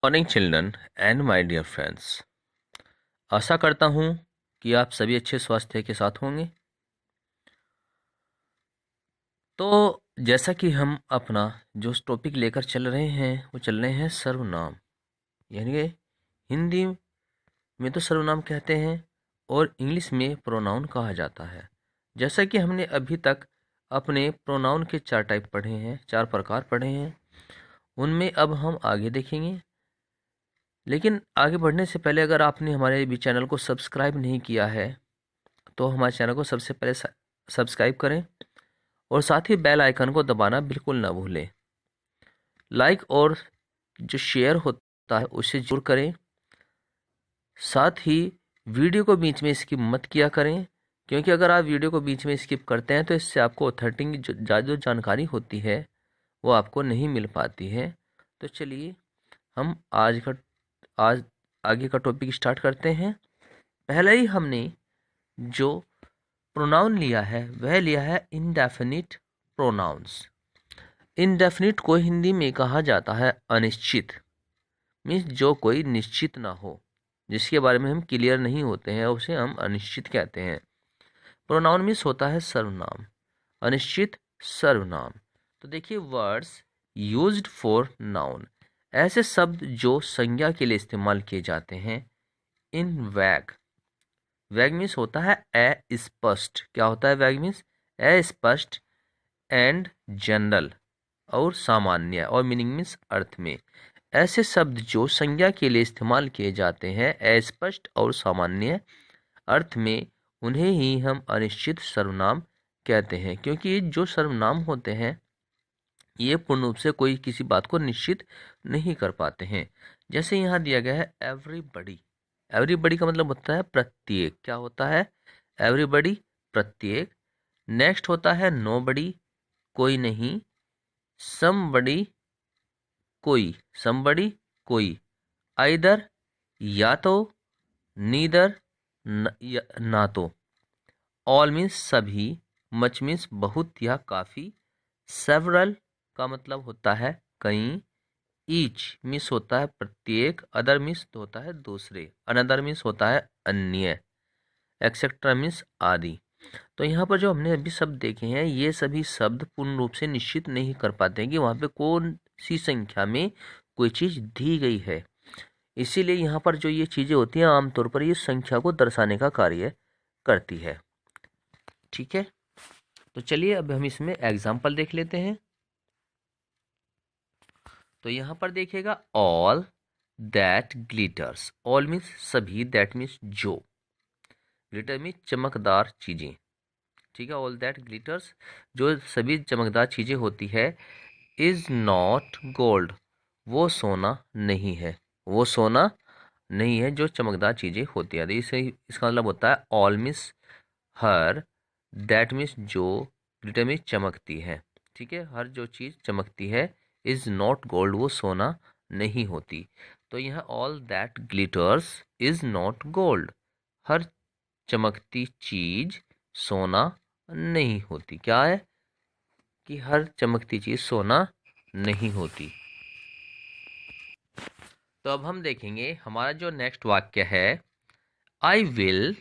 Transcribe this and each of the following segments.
Morning children and my dear friends. आशा करता हूँ कि आप सभी अच्छे स्वास्थ्य के साथ होंगे। तो जैसा कि हम अपना जो टॉपिक लेकर चल रहे हैं वो चल रहे हैं सर्वनाम, यानी कि हिंदी में तो सर्वनाम कहते हैं और इंग्लिश में प्रोनाउन कहा जाता है। जैसा कि हमने अभी तक अपने प्रोनाउन के 4 टाइप पढ़े हैं, 4 प्रकार पढ़े हैं, उनमें अब हम आगे देखेंगे। लेकिन आगे बढ़ने से पहले अगर आपने हमारे भी चैनल को सब्सक्राइब नहीं किया है तो हमारे चैनल को सबसे पहले सब्सक्राइब करें और साथ ही बेल आइकन को दबाना बिल्कुल ना भूलें। लाइक और जो शेयर होता है उसे जरूर करें। साथ ही वीडियो को बीच में स्किप मत किया करें, क्योंकि अगर आप वीडियो को बीच में स्किप करते हैं तो इससे आपको ऑथेंटिक जो जानकारी होती है वो आपको नहीं मिल पाती है। तो चलिए हम आज आगे का टॉपिक स्टार्ट करते हैं। पहले ही हमने जो प्रोनाउन लिया है वह लिया है इंडेफिनिट प्रोनाउंस। इंडेफिनिट को हिंदी में कहा जाता है अनिश्चित, मीन्स जो कोई निश्चित ना हो, जिसके बारे में हम क्लियर नहीं होते हैं उसे हम अनिश्चित कहते हैं। प्रोनाउन मीन्स होता है सर्वनाम, अनिश्चित सर्वनाम। तो देखिए वर्ड्स यूज्ड फॉर नाउन, ऐसे शब्द जो संज्ञा के लिए इस्तेमाल किए जाते हैं। इन वैग, वैग मीन्स होता है अस्पष्ट। क्या होता है वैग मीन्स? अस्पष्ट। एंड जनरल और सामान्य, और मीनिंग मीन्स अर्थ में। ऐसे शब्द जो संज्ञा के लिए इस्तेमाल किए जाते हैं अस्पष्ट और सामान्य अर्थ में, उन्हें ही हम अनिश्चित सर्वनाम कहते हैं। क्योंकि जो सर्वनाम होते हैं ये पूर्ण रूप से कोई किसी बात को निश्चित नहीं कर पाते हैं। जैसे यहाँ दिया गया है एवरीबडी। एवरीबडी का मतलब होता है प्रत्येक। क्या होता है? एवरीबडी प्रत्येक। नेक्स्ट होता है नोबडी, कोई नहीं। समबडी कोई, समबडी कोई। आइदर या तो, नीदर ना तो। ऑल मीन्स सभी, मच मीन्स बहुत या काफी। सेवरल का मतलब होता है कई। ईच मीन्स होता है प्रत्येक। अदर मीन्स होता है दूसरे। अनदर मीन्स होता है अन्य। एक्सेट्रा मीन्स आदि। तो यहाँ पर जो हमने अभी शब्द देखे हैं ये सभी शब्द पूर्ण रूप से निश्चित नहीं कर पाते हैं कि वहाँ पे कौन सी संख्या में कोई चीज दी गई है। इसीलिए यहाँ पर जो ये चीजें होती हैं आमतौर पर ये संख्या को दर्शाने का कार्य करती है। ठीक है, तो चलिए अब हम इसमें एग्जाम्पल देख लेते हैं। तो यहाँ पर देखिएगा all that glitters. All means सभी, दैट मीन्स जो, ग्लिटर मीन्स चमकदार चीजें। ठीक है, ऑल दैट ग्लिटर्स जो सभी चमकदार चीजें होती है। इज नॉट गोल्ड, वो सोना नहीं है। वो सोना नहीं है जो चमकदार चीजें होती है। इसे इसका मतलब होता है all means her, that means जो, ग्लिटर मीन्स चमकती है। ठीक है, हर जो चीज चमकती है। इज नॉट गोल्ड, वो सोना नहीं होती। तो यह all that glitters is not gold, हर चमकती चीज सोना नहीं होती। क्या है कि हर चमकती चीज सोना नहीं होती। तो अब हम देखेंगे हमारा जो नेक्स्ट वाक्य है। I will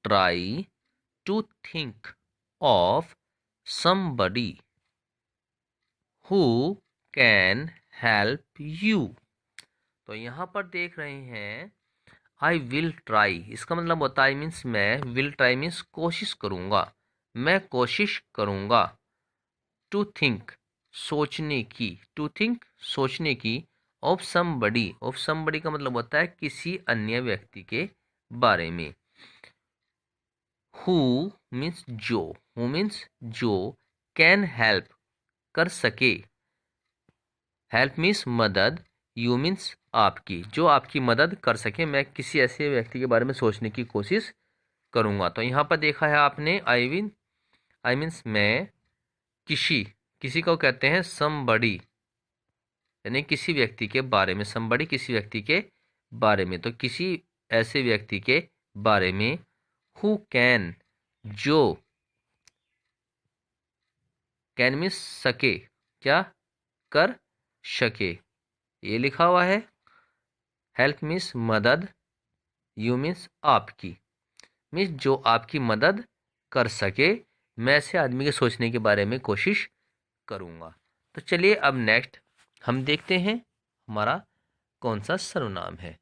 try to think of somebody who can help you। तो यहाँ पर देख रहे हैं आई विल ट्राई, इसका मतलब होता है मीन्स मैं, विल ट्राई मीन्स कोशिश करूंगा, मैं कोशिश करूंगा। टू थिंक सोचने की, टू थिंक सोचने की। ऑफ समबडी, ऑफ समबडी का मतलब होता है किसी अन्य व्यक्ति के बारे में। हु मीन्स जो, हु मीन्स जो, कैन हेल्प कर सके, हेल्प मीन्स मदद, यू मीन्स आपकी, जो आपकी मदद कर सके। मैं किसी ऐसे व्यक्ति के बारे में सोचने की कोशिश करूंगा। तो यहाँ पर देखा है आपने आई विल, आई मीन्स मैं, किसी, किसी को कहते हैं समबडी, यानी किसी व्यक्ति के बारे में। समबडी किसी व्यक्ति के बारे में, तो किसी ऐसे व्यक्ति के बारे में। हु कैन, जो, कैन मीन्स सके, क्या कर सके, ये लिखा हुआ है। हेल्प मीन्स मदद, यू मीन्स आपकी, मीन्स जो आपकी मदद कर सके। मैं ऐसे आदमी के सोचने के बारे में कोशिश करूँगा। तो चलिए अब नेक्स्ट हम देखते हैं हमारा कौन सा सर्वनाम है।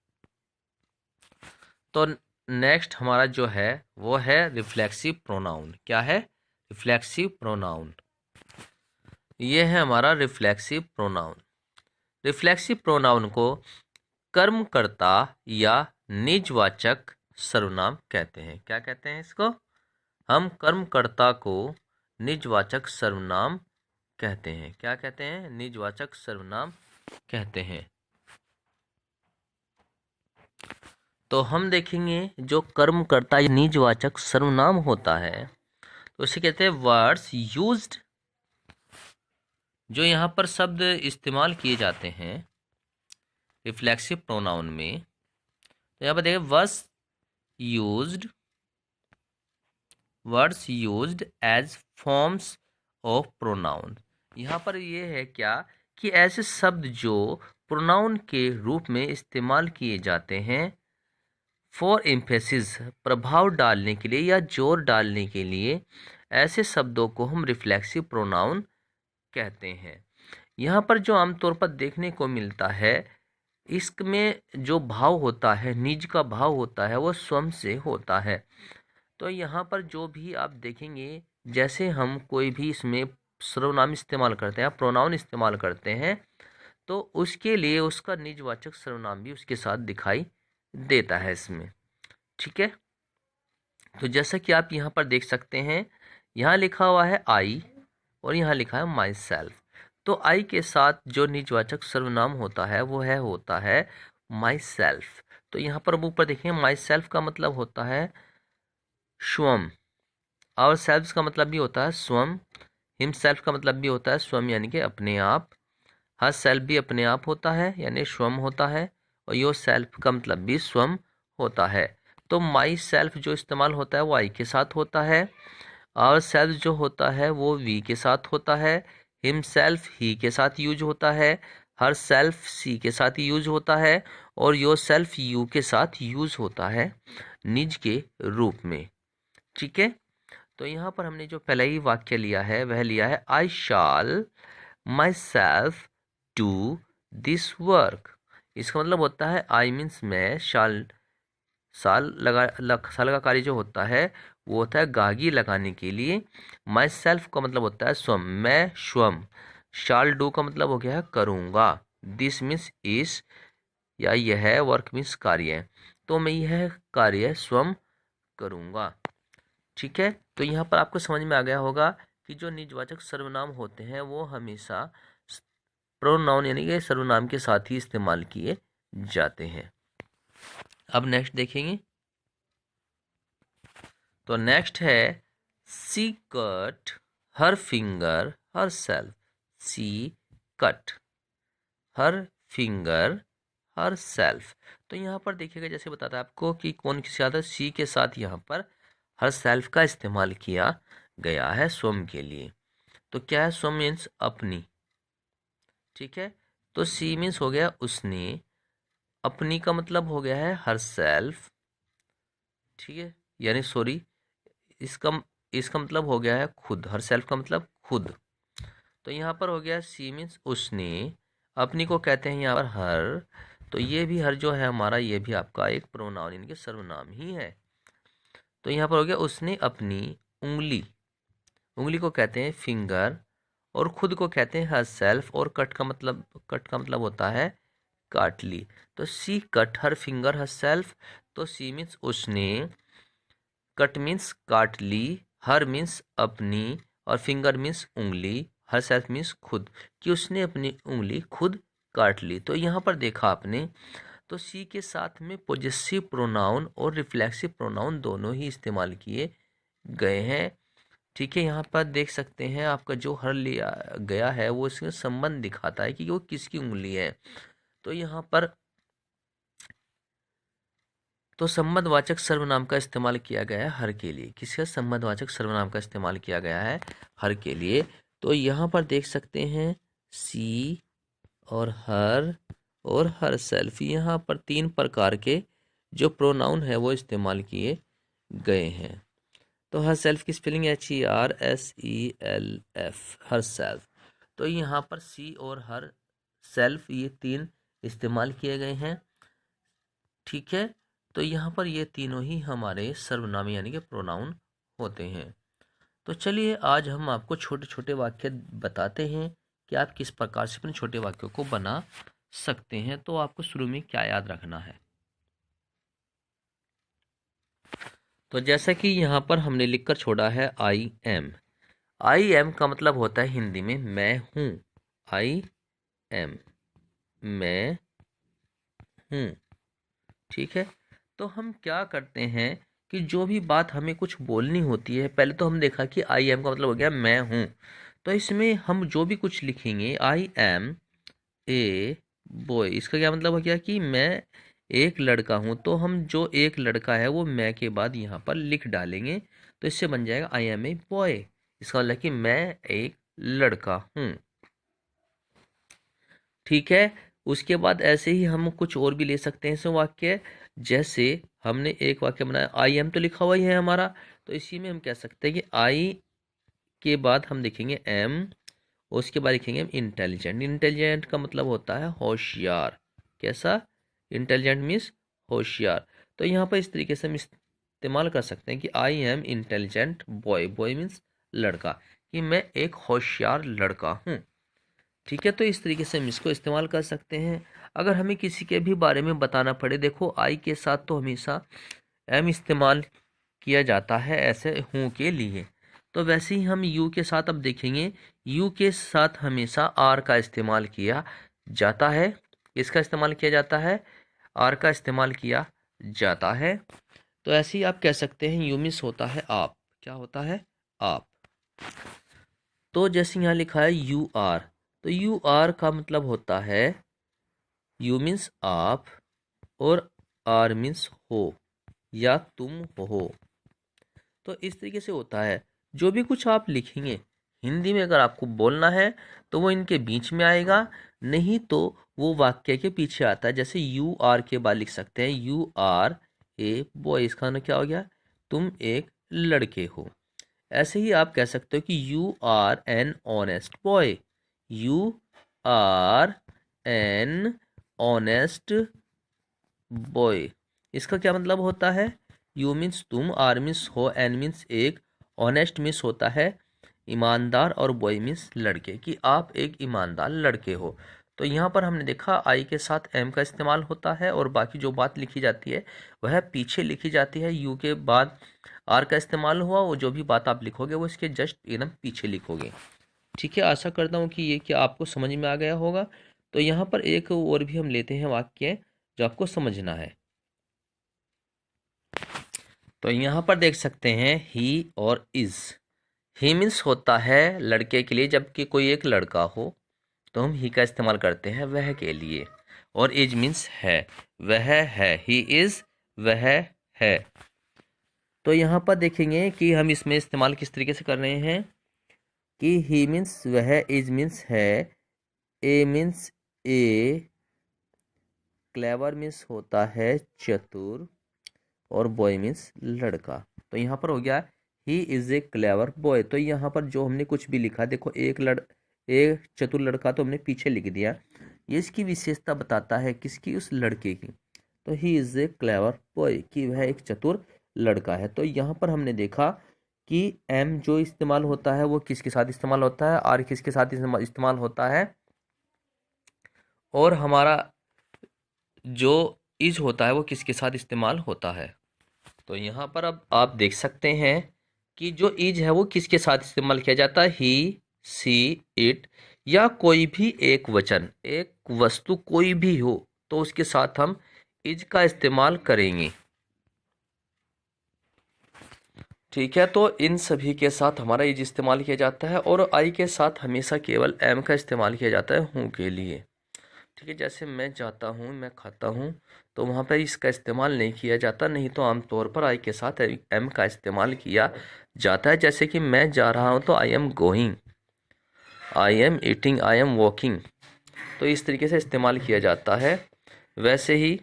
तो नेक्स्ट हमारा जो है वो है रिफ्लेक्सिव प्रोनाउन। क्या है? Reflexive pronoun. ये है हमारा रिफ्लेक्सिव प्रोनाउन। रिफ्लेक्सिव प्रोनाउन को कर्मकर्ता या निजवाचक सर्वनाम कहते हैं। क्या कहते हैं इसको? हम कर्मकर्ता को निजवाचक सर्वनाम कहते हैं। क्या कहते हैं? निजवाचक सर्वनाम कहते हैं। तो हम देखेंगे जो कर्मकर्ता या निजवाचक सर्वनाम होता है तो उसे कहते हैं वर्ड्स यूज्ड। जो यहाँ पर शब्द इस्तेमाल किए जाते हैं रिफ्लेक्सिव प्रोनाउन में, तो यहाँ पर देखिए words used as forms of pronoun. यहाँ पर ये है क्या कि ऐसे शब्द जो प्रोनाउन के रूप में इस्तेमाल किए जाते हैं फॉर एम्फेसिस, प्रभाव डालने के लिए या जोर डालने के लिए, ऐसे शब्दों को हम रिफ्लेक्सिव प्रोनाउन कहते हैं। यहाँ पर जो आमतौर पर देखने को मिलता है इसमें जो भाव होता है, निज का भाव होता है, वो स्वम से होता है। तो यहाँ पर जो भी आप देखेंगे जैसे हम कोई भी इसमें सर्वनाम इस्तेमाल करते हैं, प्रोनाउन इस्तेमाल करते हैं, तो उसके लिए उसका निजवाचक सर्वनाम भी उसके साथ दिखाई देता है इसमें। ठीक है। तो जैसा कि आप यहाँ पर देख सकते हैं, यहाँ लिखा हुआ है आई और यहाँ लिखा है माई सेल्फ। तो आई के साथ जो निजवाचक सर्वनाम होता है वो होता है माई सेल्फ। तो यहाँ पर अब ऊपर देखेंगे माई सेल्फ का मतलब होता है स्वम, और सेल्फ का मतलब भी होता है स्वम, हिम सेल्फ का मतलब भी होता है स्वम यानी कि अपने आप, हर सेल्फ भी अपने आप होता है यानी स्वम होता है, और योर सेल्फ का मतलब भी स्वम होता है। तो माई सेल्फ जो इस्तेमाल होता है वो आई के साथ होता है, और सेल्फ जो होता है वो वी के साथ होता है, हिम सेल्फ ही के साथ यूज होता है, हर सेल्फ सी के साथ यूज होता है, और योर सेल्फ यू के साथ यूज होता है निज के रूप में। ठीक है। तो यहाँ पर हमने जो पहला ही वाक्य लिया है वह लिया है I shall myself do this work. इसका मतलब होता है आई मीन्स मैं, शाल साल का कार्य जो होता है वो होता है गागी लगाने के लिए। माई सेल्फ का मतलब होता है स्वम, मैं स्वम। शाल डू का मतलब हो गया है करूँगा, दिस मीन्स इस या यह, वर्क मीन्स कार्य, तो मैं यह कार्य स्वम करूँगा। ठीक है। तो यहाँ पर आपको समझ में आ गया होगा कि जो निजवाचक सर्वनाम होते हैं वो हमेशा प्रोनाउन यानी कि सर्वनाम के साथ ही इस्तेमाल किए जाते हैं। अब नेक्स्ट देखेंगे। तो नेक्स्ट है सी कट हर फिंगर हर सेल्फ। सी कट हर फिंगर हर सेल्फ। तो यहाँ पर देखिएगा जैसे बताता है आपको कि कौन किससे ज़्यादा, सी के साथ यहाँ पर हर सेल्फ का इस्तेमाल किया गया है स्वम के लिए। तो क्या है? स्वम मीन्स अपनी। ठीक है। तो सी मीन्स हो गया उसने, अपनी का मतलब हो गया है हर सेल्फ। ठीक है, यानी सॉरी, इसका इसका मतलब हो गया है खुद, हर सेल्फ का मतलब खुद। तो यहाँ पर हो गया सी मीन्स उसने, अपनी को कहते हैं यहाँ पर हर। तो ये भी हर जो है हमारा, ये भी आपका एक प्रोनाउन यानी कि सर्वनाम ही है। तो यहाँ पर हो गया उसने अपनी उंगली, उंगली को कहते हैं फिंगर, और खुद को कहते हैं हर सेल्फ, और कट का मतलब होता है काट ली। तो सी कट हर फिंगर हर सेल्फ। तो सी मीन्स उसने, कट मीन्स काट ली, हर मीन्स अपनी, और फिंगर मीन्स उंगली, हर सेल्फ मीन्स खुद, कि उसने अपनी उंगली खुद काट ली। तो यहाँ पर देखा आपने, तो सी के साथ में पॉजेसिव प्रोनाउन और रिफ्लेक्सिव प्रोनाउन दोनों ही इस्तेमाल किए गए हैं। ठीक है। यहाँ पर देख सकते हैं आपका जो हर लिया गया है वो इसमें संबंध दिखाता है कि वो किसकी उंगली है। तो यहाँ पर तो संबंधवाचक सर्वनाम का इस्तेमाल किया गया है हर के लिए। किसका? संबंधवाचक सर्वनाम का इस्तेमाल किया गया है हर के लिए। तो यहाँ पर देख सकते हैं सी और हर और हर सेल्फ। यहाँ पर 3 प्रकार के जो प्रोनाउन है वो इस्तेमाल किए गए हैं। तो हर सेल्फ की स्पेलिंग HERSELF, हर सेल्फ। तो यहाँ पर सी और हर सेल्फ ये 3 इस्तेमाल किए गए हैं। ठीक है, तो यहाँ पर ये तीनों ही हमारे सर्वनाम यानी कि प्रोनाउन होते हैं। तो चलिए आज हम आपको छोटे छोटे वाक्य बताते हैं कि आप किस प्रकार से अपने छोटे वाक्यों को बना सकते हैं। तो आपको शुरू में क्या याद रखना है, तो जैसा कि यहाँ पर हमने लिखकर छोड़ा है आई एम। आई एम का मतलब होता है हिंदी में मैं हूँ। आई एम, मैं हूँ। ठीक है, तो हम क्या करते हैं कि जो भी बात हमें कुछ बोलनी होती है, पहले तो हम देखा कि आई एम का मतलब हो गया मैं हूँ। तो इसमें हम जो भी कुछ लिखेंगे, आई एम ए बॉय, इसका क्या मतलब हो गया कि मैं एक लड़का हूँ। तो हम जो एक लड़का है वो मैं के बाद यहाँ पर लिख डालेंगे, तो इससे बन जाएगा आई एम ए बॉय। इसका मतलब कि मैं एक लड़का हूँ। ठीक है, उसके बाद ऐसे ही हम कुछ और भी ले सकते हैं इस वाक्य। जैसे हमने एक वाक्य बनाया, आई एम तो लिखा हुआ ही है हमारा, तो इसी में हम कह सकते हैं कि आई के बाद हम लिखेंगे एम, उसके बाद लिखेंगे हम इंटेलिजेंट। इंटेलिजेंट का मतलब होता है होशियार। कैसा? इंटेलिजेंट मीन्स होशियार। तो यहाँ पर इस तरीके से हम इस्तेमाल कर सकते हैं कि I am intelligent boy. Boy means लड़का, कि मैं एक होशियार लड़का हूँ। ठीक है, तो इस तरीके से हम इसको इस्तेमाल कर सकते हैं। अगर हमें किसी के भी बारे में बताना पड़े, देखो आई के साथ तो हमेशा एम इस्तेमाल किया जाता है ऐसे हूँ के लिए। तो वैसे ही हम यू के साथ अब देखेंगे, यू के साथ हमेशा आर का इस्तेमाल किया जाता है। इसका इस्तेमाल किया जाता है, आर का इस्तेमाल किया जाता है। तो ऐसे ही आप कह सकते हैं यू मीन्स होता है आप। क्या होता है? आप। तो जैसे यहाँ लिखा है यू आर, तो यू आर का मतलब होता है यू मीन्स आप और आर मीन्स हो या तुम हो। तो इस तरीके से होता है। जो भी कुछ आप लिखेंगे हिंदी में, अगर आपको बोलना है तो वो इनके बीच में आएगा, नहीं तो वो वाक्य के पीछे आता है। जैसे यू आर के बाद लिख सकते हैं यू आर ए बॉय, इसका मतलब क्या हो गया? तुम एक लड़के हो। ऐसे ही आप कह सकते हो कि you are an honest boy. You are an honest boy, इसका क्या मतलब होता है? यू मीन्स तुम, आर मीन्स हो, एन मीन्स एक, ऑनेस्ट मीन्स होता है ईमानदार, और बॉय मीन्स लड़के, कि आप एक ईमानदार लड़के हो। तो यहाँ पर हमने देखा आई के साथ एम का इस्तेमाल होता है, और बाकी जो बात लिखी जाती है वह पीछे लिखी जाती है। यू के बाद आर का इस्तेमाल हुआ, वो जो भी बात आप लिखोगे वो इसके जस्ट एकदम पीछे लिखोगे। ठीक है, आशा करता हूँ कि ये क्या आपको समझ में आ गया होगा। तो यहाँ पर एक और भी हम लेते हैं वाक्य जो आपको समझना है। तो यहाँ पर देख सकते हैं ही और इज। ही मीन्स होता है लड़के के लिए, जबकि कोई एक लड़का हो तो हम ही का इस्तेमाल करते हैं वह के लिए। और इज मीन्स है, वह है। ही इज, वह है। तो यहाँ पर देखेंगे कि हम इसमें इस्तेमाल किस तरीके से कर रहे हैं कि ही मीन्स वह, इज मीन्स है, ए मीन्स ए, क्लेवर मीन्स होता है चतुर, और बॉय मीन्स लड़का। तो यहाँ पर हो गया he is a clever boy. तो यहाँ पर जो हमने कुछ भी लिखा, देखो एक चतुर लड़का तो हमने पीछे लिख दिया, ये इसकी विशेषता बताता है किसकी? उस लड़के की। तो he is a clever boy, कि वह एक चतुर लड़का है। तो यहाँ पर हमने देखा कि एम जो इस्तेमाल होता है वो किसके साथ इस्तेमाल होता है, आर किसके साथ इस्तेमाल होता है, और हमारा जो इज होता है वो किसके साथ इस्तेमाल होता है। तो यहाँ पर अब आप देख सकते हैं कि जो इज है वो किसके साथ इस्तेमाल किया जाता है? ही, सी, इट, या कोई भी एक वचन, एक वस्तु कोई भी हो तो उसके साथ हम इज का इस्तेमाल करेंगे। ठीक है, तो इन सभी के साथ हमारा इज इस्तेमाल किया जाता है, और आई के साथ हमेशा केवल एम का इस्तेमाल किया जाता है हूँ के लिए। ठीक है, जैसे मैं जाता हूँ, मैं खाता हूँ, तो वहाँ पर इसका इस्तेमाल नहीं किया जाता, नहीं तो आमतौर पर आई के साथ एम का इस्तेमाल किया जाता है। जैसे कि मैं जा रहा हूँ तो I am going, I am eating, I am walking. तो इस तरीके से इस्तेमाल किया जाता है। वैसे ही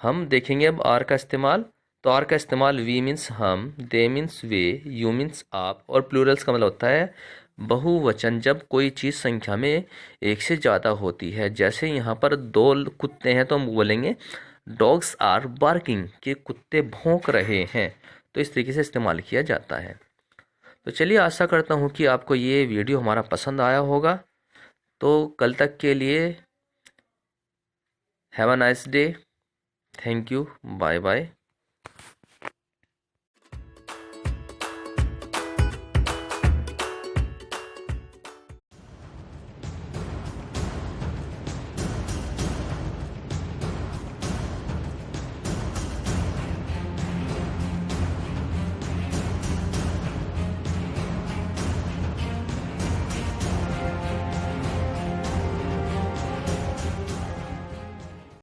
हम देखेंगे अब आर का इस्तेमाल। तो आर का इस्तेमाल वी मीन्स हम, दे मीन्स वे, यू मीन्स आप, और प्लूरल्स का मतलब होता है बहुवचन, जब कोई चीज़ संख्या में एक से ज़्यादा होती है। जैसे यहाँ पर 2 कुत्ते हैं तो हम बोलेंगे डॉग्स आर बार्किंग, कि कुत्ते भौंक रहे हैं। तो इस तरीके से इस्तेमाल किया जाता है। तो चलिए, आशा करता हूँ कि आपको ये वीडियो हमारा पसंद आया होगा। तो कल तक के लिए have a nice day. Thank you. Bye bye.